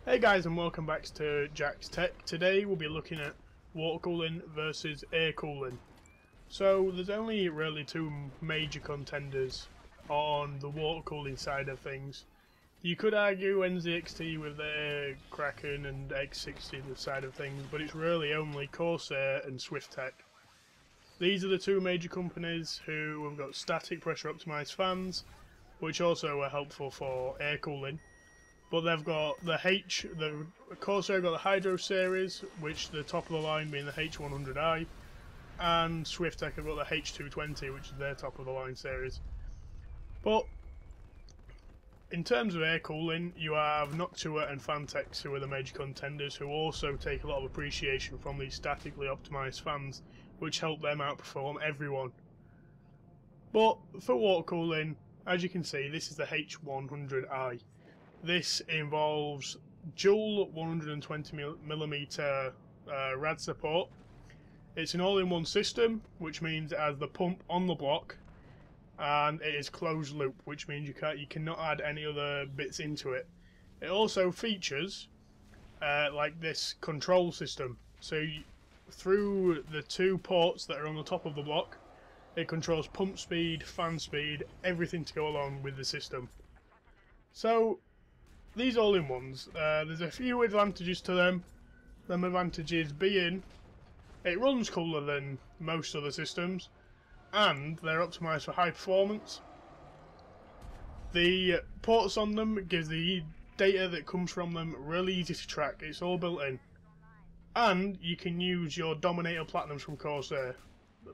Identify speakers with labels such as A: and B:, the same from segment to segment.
A: Hey guys, and welcome back to Jack's Tech. Today we'll be looking at water cooling versus air cooling. So there's only really two major contenders on the water cooling side of things. You could argue NZXT with their Kraken and X60 side of things, but it's really only Corsair and SwiftTech. These are the two major companies who have got static pressure optimized fans, which also are helpful for air cooling. But they've got the Corsair got the Hydro series, which the top of the line being the H100i, and SwiftTech have got the H220, which is their top of the line series. But in terms of air cooling, you have Noctua and Fantex, who are the major contenders, who also take a lot of appreciation from these statically optimized fans, which help them outperform everyone. But for water cooling, as you can see, this is the H100i. This involves dual 120mm rad support. It's an all-in-one system, which means it has the pump on the block, and it is closed loop, which means you cannot add any other bits into it. It also features like this control system. So through the two ports that are on the top of the block, it controls pump speed, fan speed, everything to go along with the system. So these all-in-ones, there's a few advantages to them. Them advantages being it runs cooler than most other systems, and they're optimised for high performance. The ports on them gives the data that comes from them really easy to track. It's all built in, and you can use your Dominator Platinums from Corsair.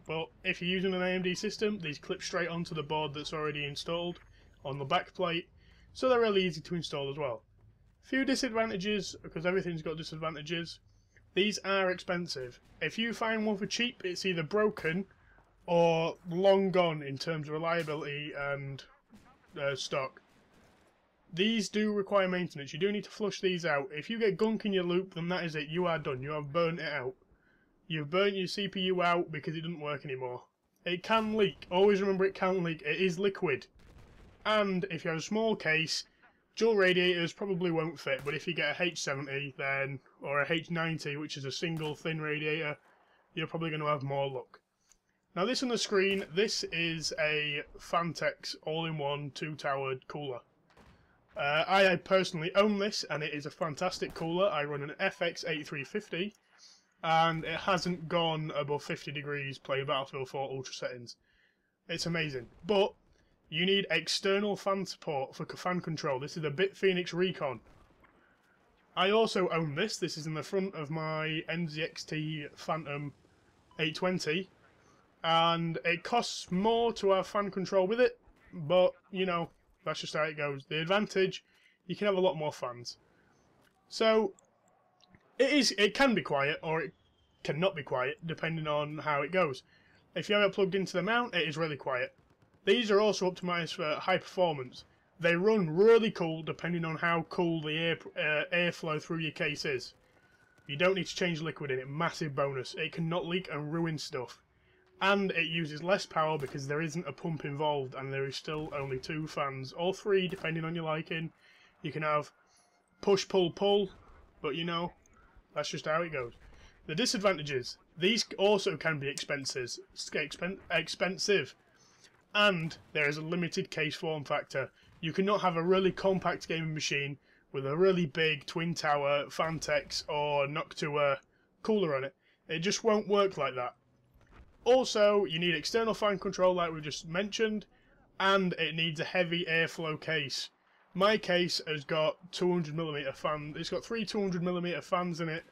A: But if you're using an AMD system, these clip straight onto the board that's already installed on the back plate, so they're really easy to install as well. Few disadvantages, because everything's got disadvantages. These are expensive. If you find one for cheap, it's either broken or long gone in terms of reliability and stock. These do require maintenance. You do need to flush these out. If you get gunk in your loop, then that is it. You are done. You have burnt it out. You've burnt your CPU out because it doesn't work anymore. It can leak. Always remember it can leak. It is liquid. And if you have a small case, dual radiators probably won't fit, but if you get a H70 then, or a H90, which is a single thin radiator, you're probably going to have more luck. Now this on the screen, this is a Fantex all-in-one two-towered cooler. I personally own this, and it is a fantastic cooler. I run an FX8350, and it hasn't gone above 50 degrees playing Battlefield 4 Ultra settings. It's amazing. But you need external fan support for fan control. This is the BitPhoenix Recon. I also own this. This is in the front of my NZXT Phantom 820. And it costs more to have fan control with it. But, you know, that's just how it goes. The advantage, you can have a lot more fans. So, it can be quiet, or it cannot be quiet, depending on how it goes. If you have it plugged into the mount, it is really quiet. These are also optimised for high performance. They run really cool depending on how cool the airflow through your case is. You don't need to change liquid in it, massive bonus. It cannot leak and ruin stuff. And it uses less power because there isn't a pump involved, and there is still only two fans, or three depending on your liking. You can have push, pull, pull, but you know, that's just how it goes. The disadvantages, these also can be expensive. And there is a limited case form factor. You cannot have a really compact gaming machine with a really big twin tower Fantex or Noctua cooler on it. It just won't work like that. Also, you need external fan control like we just mentioned, and it needs a heavy airflow case. My case has got 200mm fan. It's got three 200mm fans in it,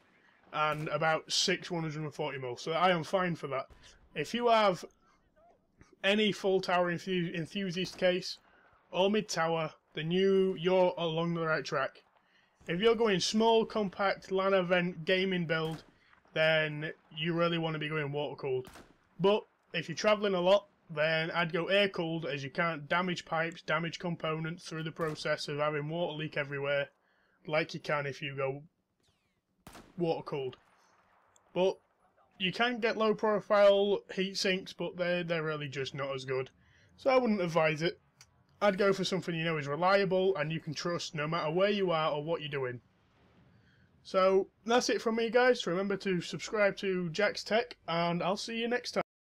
A: and about 6 140mm. So I am fine for that. If you have any full tower enthusiast case or mid tower, then you're along the right track. If you're going small, compact, LAN event gaming build, then you really want to be going water cooled. But if you're travelling a lot, then I'd go air cooled, as you can't damage pipes, damage components through the process of having water leak everywhere, like you can if you go water cooled. But you can get low profile heat sinks, but they're really just not as good. So I wouldn't advise it. I'd go for something you know is reliable and you can trust no matter where you are or what you're doing. So that's it from me, guys. Remember to subscribe to Jack's Tech, and I'll see you next time.